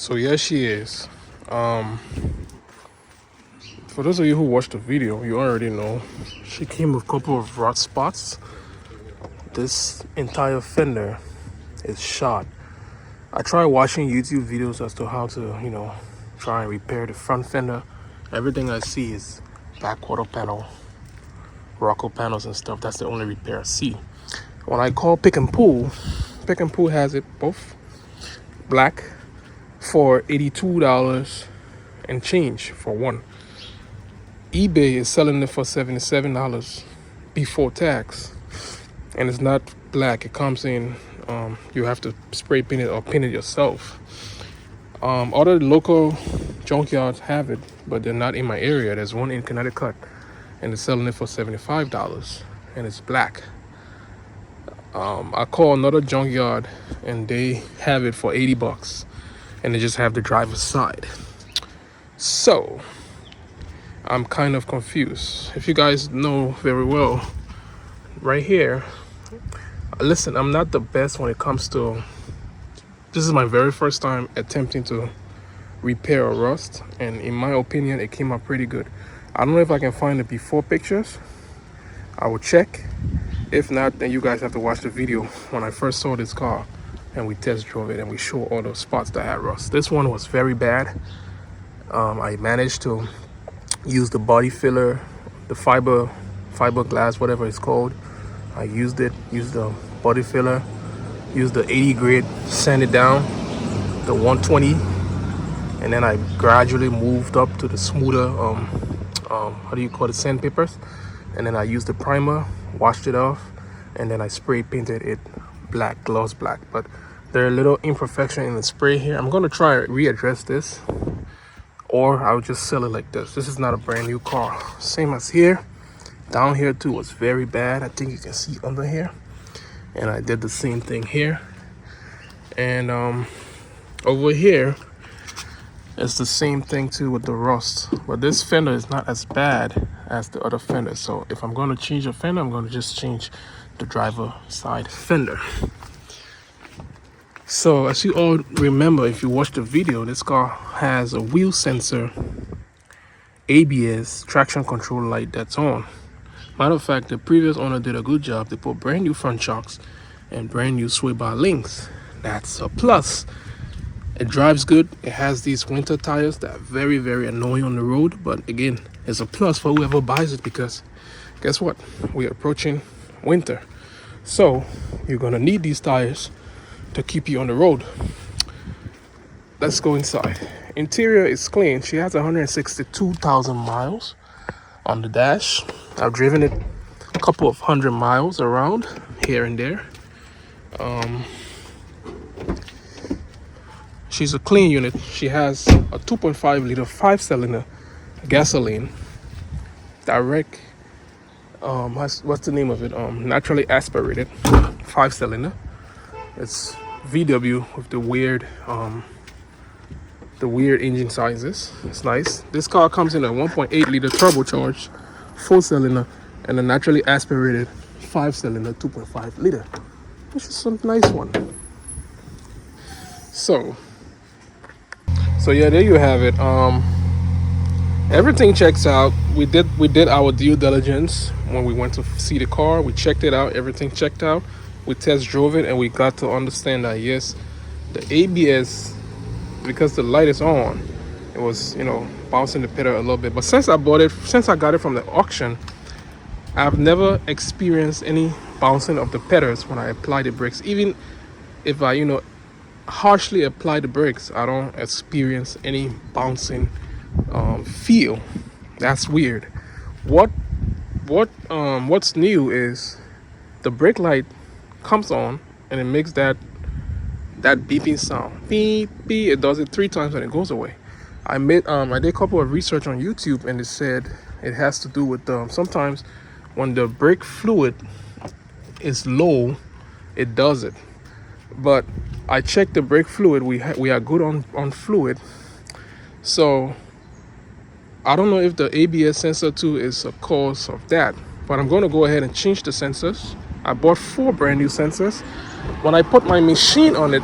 So yeah, she is. Um, for those of you who watched the video, you already know she came with a couple of rot spots. This entire fender is shot. I tried watching YouTube videos as to how to, try and repair the front fender. Everything I see is back quarter panel, rocker panels and stuff. That's the only repair I see. When I call Pick and Pull has it both black for $82 and change for one. eBay is selling it for $77 before tax, and it's not black. It comes in, you have to spray paint it or paint it yourself. Other local junkyards have it, but they're not in my area. There's one in Connecticut, and it's selling it for $75, and it's black. I call another junkyard, and they have it for $80, and they just have the driver's side. So I'm kind of confused. If you guys know very well, right here, listen, I'm not the best when it comes to, this is my very first time attempting to repair a rust, and in my opinion it came out pretty good. I don't know if I can find the before pictures. I will check. If not, then you guys have to watch the video when I first saw this car and we test drove it and we show all those spots that had rust. This one was very bad. I managed to use the body filler, the fiberglass, whatever it's called. I used the body filler, used the 80 grade, sand it down, the 120, and then I gradually moved up to the smoother, how do you call it, sandpapers, and then I used the primer, washed it off, and then I spray painted it black, gloss black. But there are a little imperfection in the spray here. I'm gonna try to readdress this, or I'll just sell it like this. This is not a brand new car. Same as here. Down here too was very bad. I think you can see under here. And I did the same thing here. And over here, it's the same thing too with the rust. But this fender is not as bad as the other fender. So if I'm gonna change a fender, I'm gonna just change the driver side fender. So as you all remember, if you watched the video, this car has a wheel sensor, ABS, traction control light that's on. Matter of fact, the previous owner did a good job. They put brand new front shocks and brand new sway bar links. That's a plus. It drives good. It has these winter tires that are very, very annoying on the road. But again, it's a plus for whoever buys it, because guess what? We're approaching winter. So you're gonna need these tires to keep you on the road. Let's go inside. Interior is clean. She has 162,000 miles on the dash. I've driven it a couple of 100 miles around here and there. She's a clean unit. She has a 2.5 liter 5-cylinder gasoline, direct, what's the name of it, naturally aspirated 5-cylinder. It's VW with the weird engine sizes. It's nice. This car comes in a 1.8 liter turbocharged 4-cylinder and a naturally aspirated 5-cylinder 2.5 liter, which is a nice one. So yeah, there you have it. Everything checks out. We did our due diligence when we went to see the car. We checked it out. Everything checked out. We test drove it, and we got to understand that yes, the ABS, because the light is on, it was bouncing the pedal a little bit. But since I got it from the auction, I've never experienced any bouncing of the pedals when I apply the brakes. Even if I harshly apply the brakes, I don't experience any bouncing feel. That's weird. What's new is the brake light comes on and it makes that beeping sound. Beep beep. It does it 3 times and it goes away. I did a couple of research on YouTube, and it said it has to do with sometimes when the brake fluid is low, it does it. But I checked the brake fluid. We are good on fluid. So I don't know if the ABS sensor too is a cause of that. But I'm going to go ahead and change the sensors. I bought 4 brand new sensors. When I put my machine on it,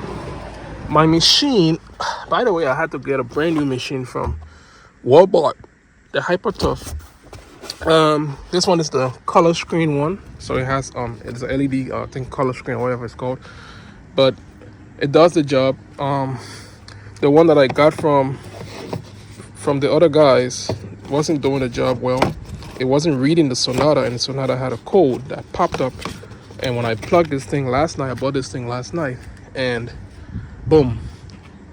My machine, by the way, I had to get a brand new machine from Walmart, the Hyper Tough. This one is the color screen one, so it has it's a LED I think color screen or whatever it's called, but it does the job. The one that I got from the other guys wasn't doing the job well. It wasn't reading the Sonata, and the Sonata had a code that popped up. And when I plugged this thing last night, I bought this thing last night, and boom,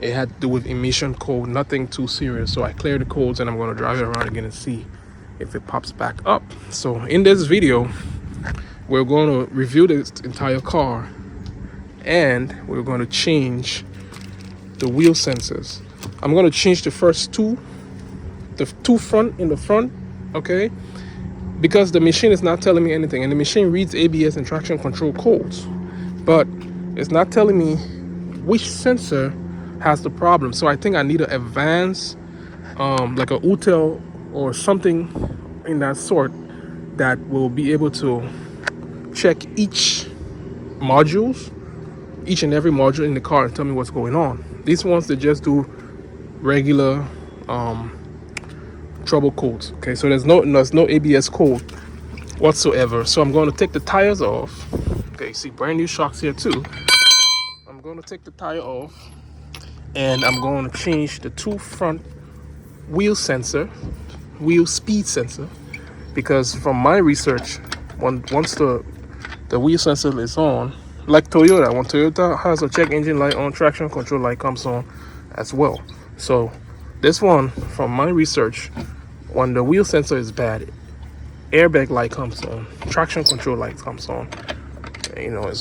it had to do with emission code, nothing too serious. So I cleared the codes, and I'm going to drive it around again and see if it pops back up. So in this video, we're going to review this entire car, and we're going to change the wheel sensors. I'm going to change the first two, the two front in the front, okay, because the machine is not telling me anything, and the machine reads ABS and traction control codes, but it's not telling me which sensor has the problem. So I think I need an advanced like a UTEL or something in that sort that will be able to check each and every module in the car and tell me what's going on. These ones, they just do regular trouble codes. Okay, so there's no ABS code whatsoever. So I'm going to take the tires off. Okay, you see brand new shocks here too. I'm going to take the tire off, and I'm going to change the two front wheel speed sensor, because from my research, once the wheel sensor is on, like Toyota, when Toyota has a check engine light on, traction control light comes on as well. So this one, from my research, when the wheel sensor is bad, airbag light comes on, traction control light comes on. You know, it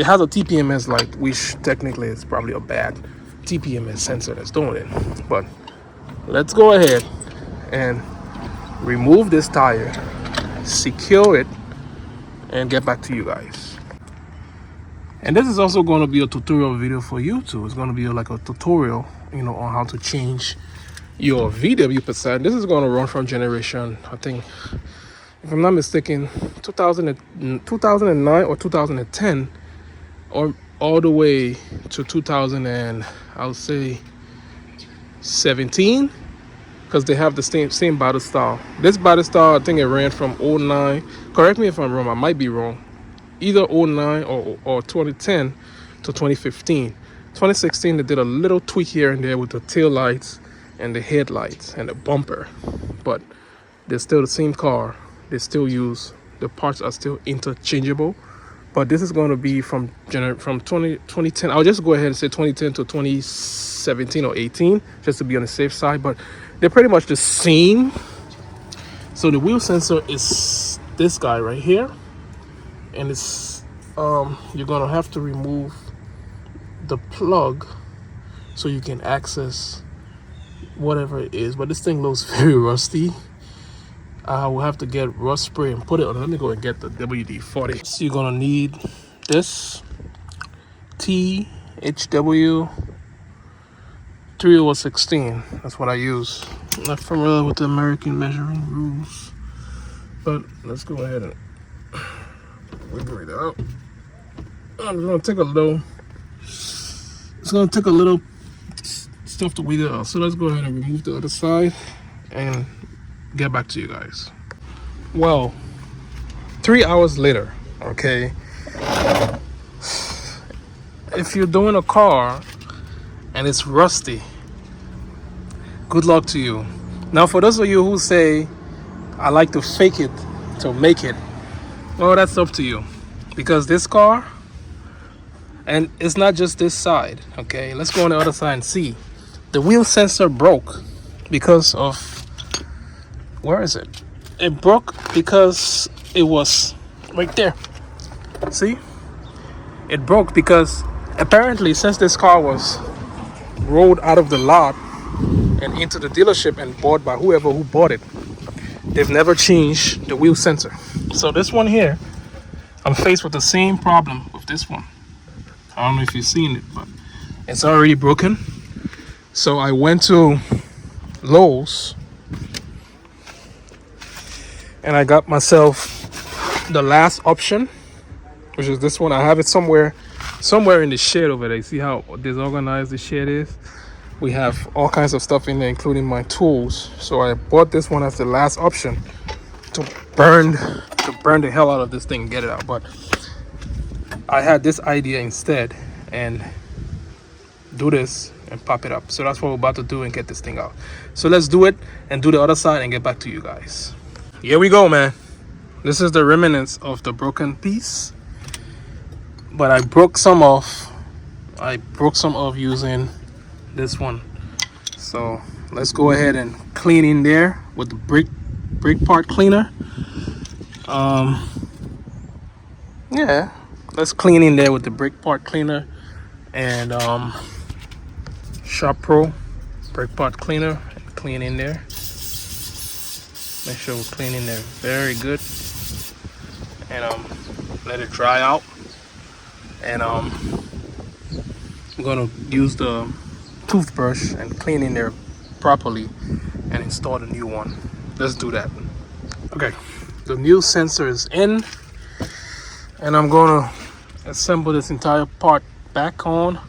has a TPMS light, which technically is probably a bad TPMS sensor that's doing it. But let's go ahead and remove this tire, secure it, and get back to you guys. And this is also going to be a tutorial video for you too. It's going to be like a tutorial, you know, on how to change your VW Passat. This is going to run from generation, I think, if I'm not mistaken, 2009 or 2010, or all the way to 2000 and I'll say 17, because they have the same body style. This body style, I think it ran from 09. Correct me if I'm wrong. I might be wrong. Either 09 or 2010 to 2015. 2016, they did a little tweak here and there with the tail lights and the headlights and the bumper, but they're still the same car. They still use, the parts are still interchangeable. But this is going to be from 2010. I'll just go ahead and say 2010 to 2017 or 18, just to be on the safe side. But they're pretty much the same. So the wheel sensor is this guy right here, and it's you're gonna have to remove the plug so you can access whatever it is. But this thing looks very rusty. I will have to get rust spray and put it on. Let me go and get the WD-40. So you're gonna need this THW 3/16. That's what I use. I'm not familiar with the American measuring rules, but let's go ahead and wiggle it out. I'm gonna take a little. It's gonna take a little stuff to wiggle out. So let's go ahead and remove the other side and get back to you guys. Well, 3 hours later, okay, if you're doing a car and it's rusty, good luck to you. Now, for those of you who say I like to fake it to make it, well, that's up to you, because this car, and it's not just this side, okay, let's go on the other side and see. The wheel sensor broke because of, where is it? It broke because it was right there. See? It broke because apparently, since this car was rolled out of the lot and into the dealership and bought by whoever who bought it, they've never changed the wheel sensor. So this one here, I'm faced with the same problem with this one. I don't know if you've seen it, but it's already broken. So I went to Lowe's and I got myself the last option, which is this one. I have it somewhere somewhere in the shed over there. You see how disorganized the shed is? We have all kinds of stuff in there, including my tools. So I bought this one as the last option to burn the hell out of this thing and get it out. But I had this idea instead, and do this and pop it up. So that's what we're about to do and get this thing out. So let's do it and do the other side and get back to you guys. Here we go, man. This is the remnants of the broken piece, but I broke some off. I broke some off using this one. So let's go ahead and clean in there with the brake part cleaner. Yeah, let's clean in there with the brake part cleaner and Shop Pro brake part cleaner, and clean in there. Make sure we're cleaning there very good, and let it dry out. And I'm gonna use the toothbrush and clean in there properly and install the new one. Let's do that. Okay, the new sensor is in, and I'm gonna assemble this entire part back on.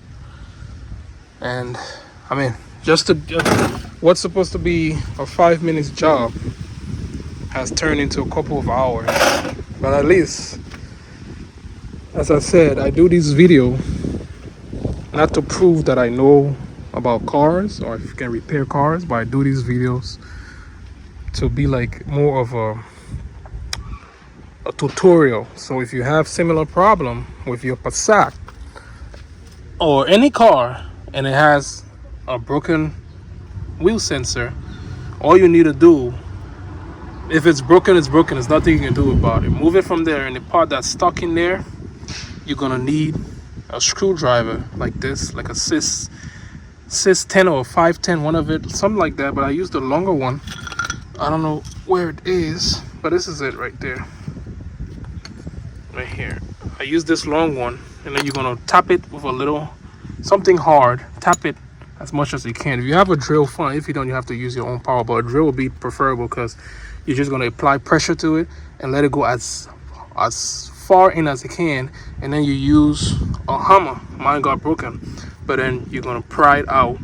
And I mean, just what's supposed to be a 5 minutes job has turned into a couple of hours. But at least, as I said, I do this video not to prove that I know about cars or if you can repair cars, but I do these videos to be like more of a tutorial. So if you have similar problem with your Passat or any car and it has a broken wheel sensor, all you need to do, if it's broken, it's broken. There's nothing you can do about it. Move it from there, and the part that's stuck in there, you're gonna need a screwdriver like this, like a cis 10 or 510, one of it, something like that. But I used the longer one. I don't know where it is, but this is it right there, right here. I use this long one, and then you're gonna tap it with a little something hard. Tap it as much as you can. If you have a drill, fine. If you don't, you have to use your own power, but a drill will be preferable because you're just going to apply pressure to it and let it go as far in as it can, and then you use a hammer. Mine got broken, but then you're going to pry it out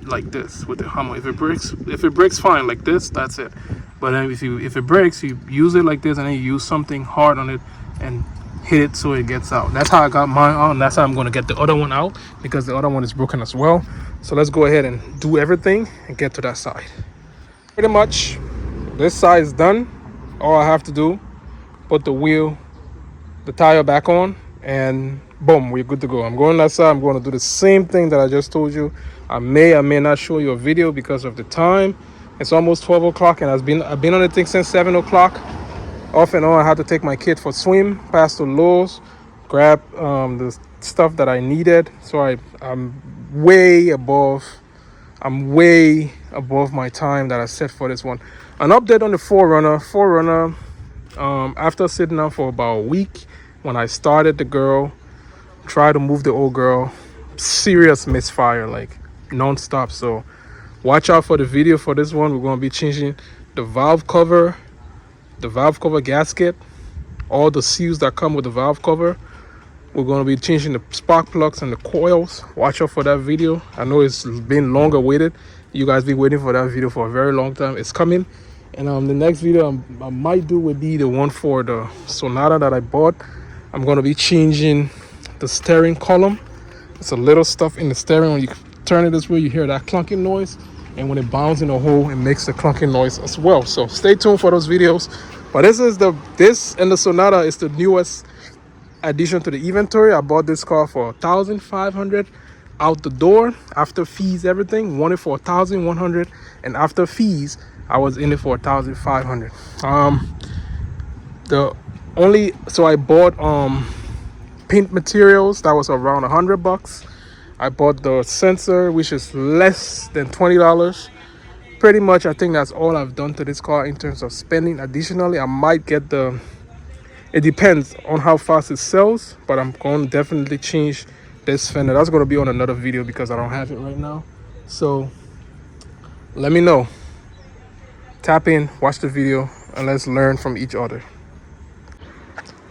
like this with the hammer. If it breaks fine like this, that's it. But then if it breaks, you use it like this, and then you use something hard on it and hit it so it gets out. That's how I got mine out, and that's how I'm going to get the other one out, because the other one is broken as well. So let's go ahead and do everything and get to that side. Pretty much this side is done. All I have to do, put the tire back on, and boom, we're good to go. I'm going that side. I'm going to do the same thing that I just told you. I may not show you a video because of the time. It's almost 12 o'clock, and I've been on the thing since 7 o'clock. Off and on, I had to take my kid for swim, pass the Lowe's, grab the stuff that I needed. So I'm way above my time that I set for this one. An update on the 4Runner. After sitting down for about a week, when I started the girl, tried to move the old girl, serious misfire, like non-stop. So watch out for the video for this one. We're going to be changing the valve cover gasket, all the seals that come with the valve cover. We're going to be changing the spark plugs and the coils. Watch out for that video. I know it's been long awaited. You guys been waiting for that video for a very long time. It's coming. And the next video I might do would be the one for the Sonata that I bought. I'm going to be changing the steering column. It's a little stuff in the steering. When you turn it this way, you hear that clunking noise, and when it bounds in a hole, it makes a clunking noise as well. So stay tuned for those videos. But this and the Sonata is the newest addition to the inventory. I bought this car for $1,500 out the door after fees, everything. Wanted for $1,100, and after fees I was in it for $1,500. So I bought paint materials that was around $100. I bought the sensor, which is less than $20. Pretty much, I think that's all I've done to this car in terms of spending. Additionally, I might get it depends on how fast it sells, but I'm going to definitely change this fender. That's going to be on another video because I don't have it right now. So let me know. Tap in, watch the video, and let's learn from each other.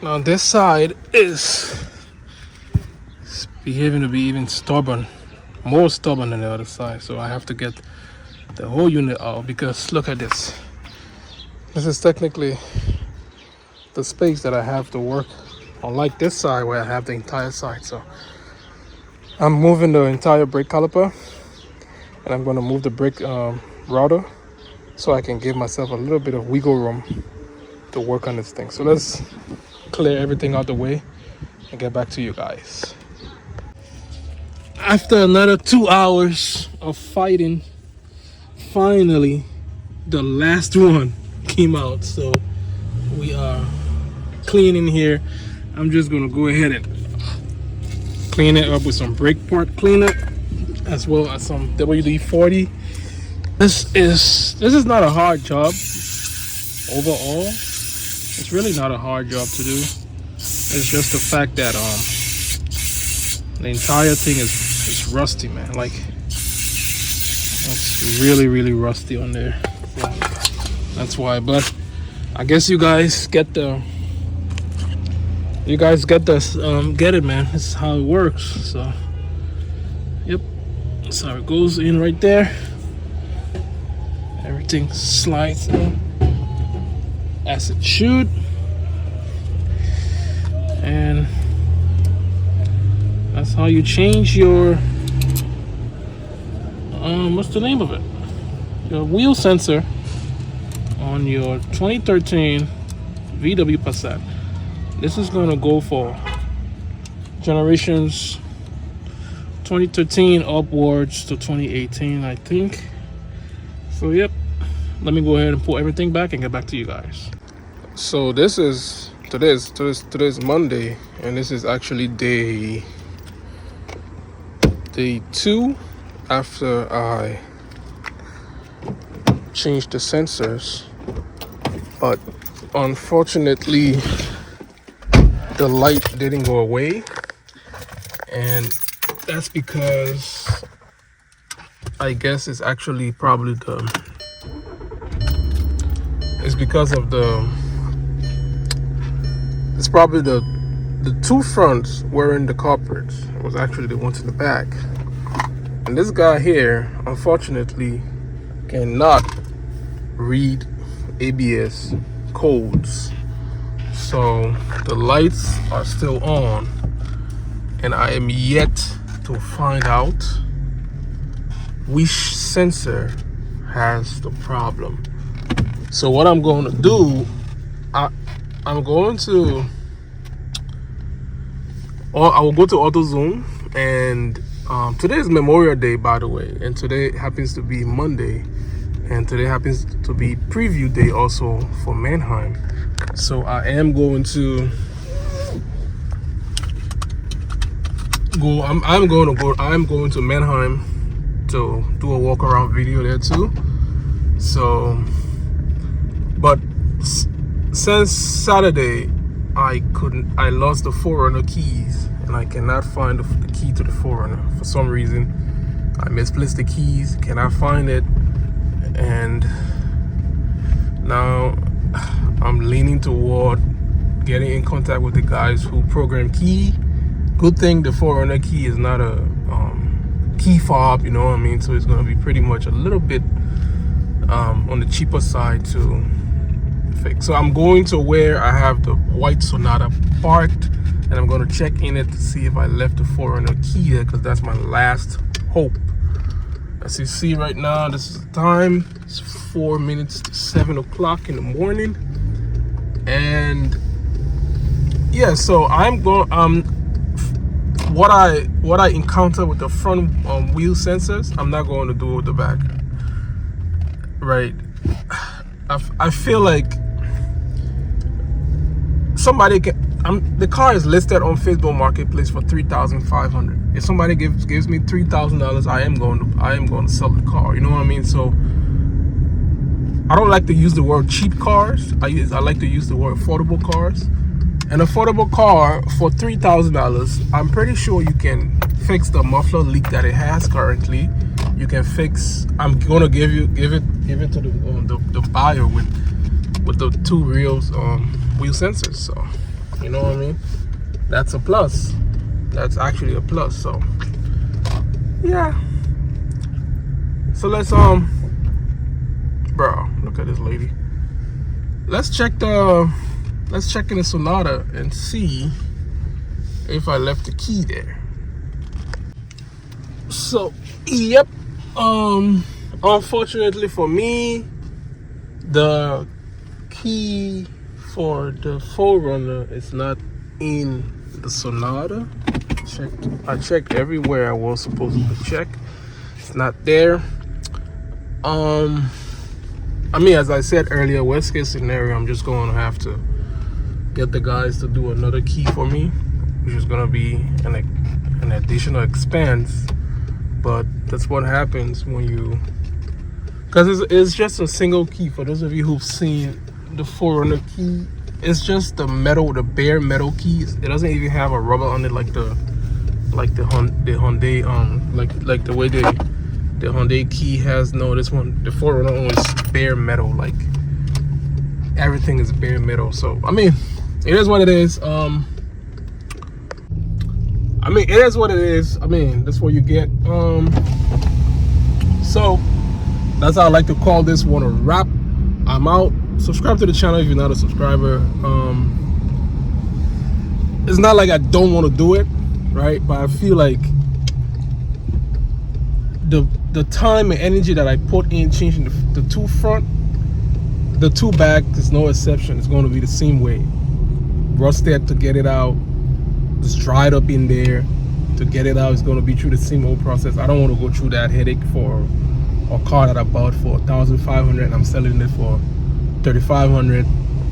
Now this side is behaving to be even stubborn, more stubborn than the other side. So I have to get the whole unit out, because look at this. This is technically the space that I have to work, unlike this side where I have the entire side. So I'm moving the entire brake caliper, and I'm going to move the brake router so I can give myself a little bit of wiggle room to work on this thing. So let's clear everything out the way and get back to you guys. After another 2 hours of fighting, finally the last one came out. So we are cleaning here. I'm just gonna go ahead and clean it up with some brake part cleaner as well as some WD-40. This is not a hard job overall. It's really not a hard job to do. It's just the fact that the entire thing is rusty, man. Like, it's really rusty on there. So that's why. But I guess you guys get this, get it, man. This is how it works. So yep, so it goes in right there. Everything slides in as it should, and that's how you change your what's the name of it? Your wheel sensor on your 2013 VW Passat. This is gonna go for generations 2013 upwards to 2018, I think. So yep, let me go ahead and pull everything back and get back to you guys. So today's Monday, and this is actually day 2 after I changed the sensors, but unfortunately the light didn't go away, and that's because I guess it's actually probably it's probably the two fronts were in the culprits. It was actually the ones in the back. And this guy here, unfortunately, cannot read ABS codes. So the lights are still on, and I am yet to find out which sensor has the problem. So what I'm going to do, I will go to AutoZone, and today is Memorial Day, by the way, and today happens to be Monday, and today happens to be preview day also for Mannheim. So I am going to go. I'm going to Mannheim to do a walk around video there too. So, but since Saturday, I lost the 4Runner keys, and I cannot find the key to the 4Runner for some reason. I misplaced the keys, cannot find it, and now I'm leaning toward getting in contact with the guys who program key. Good thing the 4Runner key is not a key fob, you know what I mean? So it's gonna be pretty much a little bit on the cheaper side to fix. So I'm going to where I have the white Sonata parked, and I'm going to check in it to see if I left the 4Runner key there, because that's my last hope. As you see right now, this is the time. It's 4 minutes to 7 o'clock in the morning, and yeah. So I'm going. What I encounter with the front wheel sensors, I'm not going to do with the back. Right. I feel like somebody can. The car is listed on Facebook Marketplace for $3,500. If somebody gives me $3,000, I am going to sell the car. You know what I mean? So I don't like to use the word cheap cars. I like to use the word affordable cars. An affordable car for $3,000, I'm pretty sure you can fix the muffler leak that it has currently. You can fix. I'm gonna give it to the buyer with the two wheel sensors. So you know what I mean. That's a plus. that's actually a plus. So yeah, so let's bro, look at this lady. Let's check in the Sonata and see if I left the key there. So yep, unfortunately for me, the key for the 4Runner is not in the Sonata. I checked everywhere I was supposed to check. It's not there. I mean, as I said earlier, worst case scenario, I'm just going to have to get the guys to do another key for me, which is going to be an additional expense. But that's what happens when you, because it's just a single key. For those of you who've seen the 4Runner key, it's just the metal, the bare metal keys. It doesn't even have a rubber on it like the Hyundai like the way the Hyundai key has. No, this one, the 4Runner, is bare metal. Like everything is bare metal. So I mean, it is what it is. I mean, it is what it is. I mean, that's what you get. So that's how I like to call this one a wrap. I'm out. Subscribe to the channel if you're not a subscriber. It's not like I don't want to do it, right? But I feel like the time and energy that I put in changing the two front, the two back, there's no exception. It's going to be the same way. Rusted to get it out, just dried up in there to get it out. It's going to be through the same old process. I don't want to go through that headache for a car that I bought for $1,500 and I'm selling it for $3,500,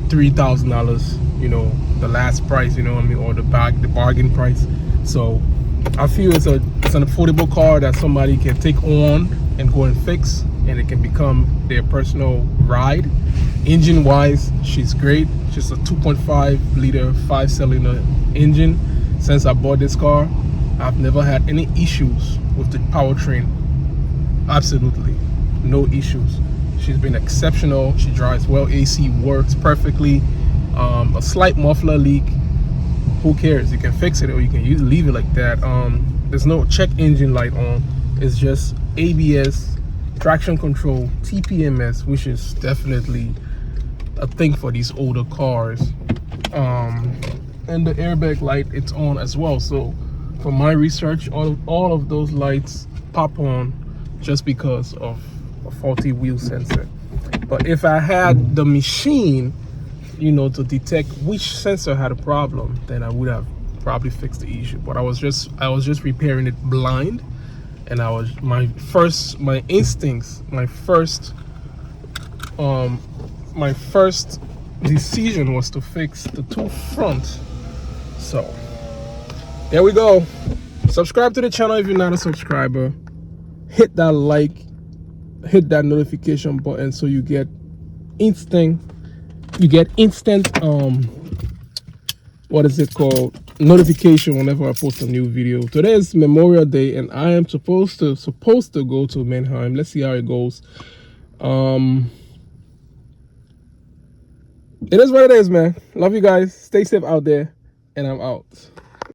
$3,000, you know, the last price, you know what I mean, or the bargain price. So I feel it's an affordable car that somebody can take on and go and fix, and it can become their personal ride. Engine wise, she's great. She's a 2.5 liter 5-cylinder engine. Since I bought this car, I've never had any issues with the powertrain. Absolutely no issues. She's been exceptional. She drives well. AC works perfectly. A slight muffler leak, who cares? You can fix it, or you can leave it like that. There's no check engine light on. It's just ABS, traction control, TPMS, which is definitely a thing for these older cars. And the airbag light, it's on as well. So from my research, all of those lights pop on just because of a faulty wheel sensor. But if I had the machine, you know, to detect which sensor had a problem, then I would have probably fixed the issue. But I was just repairing it blind, and my first decision was to fix the two front. So there we go. Subscribe to the channel if you're not a subscriber. Hit that like, hit that notification button so you get instant what is it called, notification whenever I post a new video. Today is Memorial Day and I am supposed to go to Mannheim. Let's see how it goes. It is what it is, man. Love you guys. Stay safe out there, and I'm out.